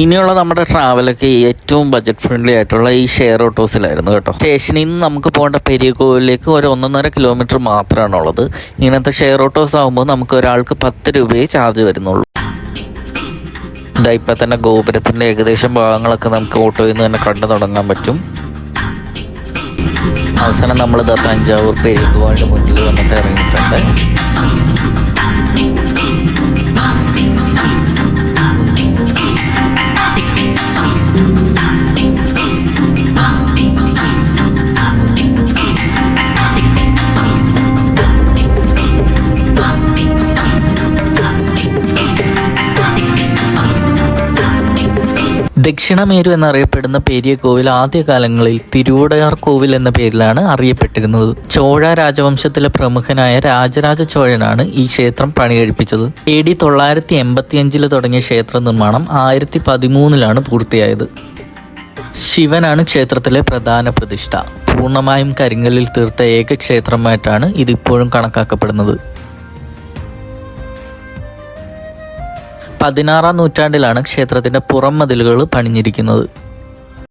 ഇനിയുള്ള നമ്മുടെ ട്രാവലൊക്കെ ഏറ്റവും ബജറ്റ് ഫ്രണ്ട്ലി ആയിട്ടുള്ള ഈ ഷെയർ ഓട്ടോസിലായിരുന്നു കേട്ടോ. സ്റ്റേഷനിൽ നിന്ന് നമുക്ക് പോകേണ്ട പെരിയ കോവിലേക്ക് ഒരു 1.5 കിലോമീറ്റർ മാത്രമാണുള്ളത്. ഇങ്ങനത്തെ ഷെയർ ഓട്ടോസ് ആകുമ്പോൾ നമുക്ക് ഒരാൾക്ക് 10 രൂപയെ ചാർജ് വരുന്നുള്ളൂ. ഇപ്പം തന്നെ ഗോപുരത്തിൻ്റെ ഏകദേശം ഭാഗങ്ങളൊക്കെ നമുക്ക് ഓട്ടോയിൽ നിന്ന് തന്നെ കണ്ടു തുടങ്ങാൻ പറ്റും. അവസാനം നമ്മൾ തഞ്ചാവൂർ പെരിയകോവിലിൻ്റെ മുന്നിൽ വന്നിട്ട് ഇറങ്ങിയിട്ടുണ്ട്. ദക്ഷിണമേരു എന്നറിയപ്പെടുന്ന പെരിയ കോവിൽ ആദ്യകാലങ്ങളിൽ തിരുവുടയാർ കോവിൽ എന്ന പേരിലാണ് അറിയപ്പെട്ടിരുന്നത്. ചോഴ രാജവംശത്തിലെ പ്രമുഖനായ രാജരാജ ചോഴനാണ് ഈ ക്ഷേത്രം പണികഴിപ്പിച്ചത്. AD 985 തുടങ്ങിയ ക്ഷേത്ര നിർമ്മാണം 1013 പൂർത്തിയായത്. ശിവനാണ് ക്ഷേത്രത്തിലെ പ്രധാന പ്രതിഷ്ഠ. പൂർണ്ണമായും കരിങ്കല്ലിൽ തീർത്ത ഏക ക്ഷേത്രമായിട്ടാണ് ഇതിപ്പോഴും കണക്കാക്കപ്പെടുന്നത്. 16-ാം നൂറ്റാണ്ടിലാണ് ക്ഷേത്രത്തിന്റെ പുറം മതിലുകൾ പണിഞ്ഞിരിക്കുന്നത്.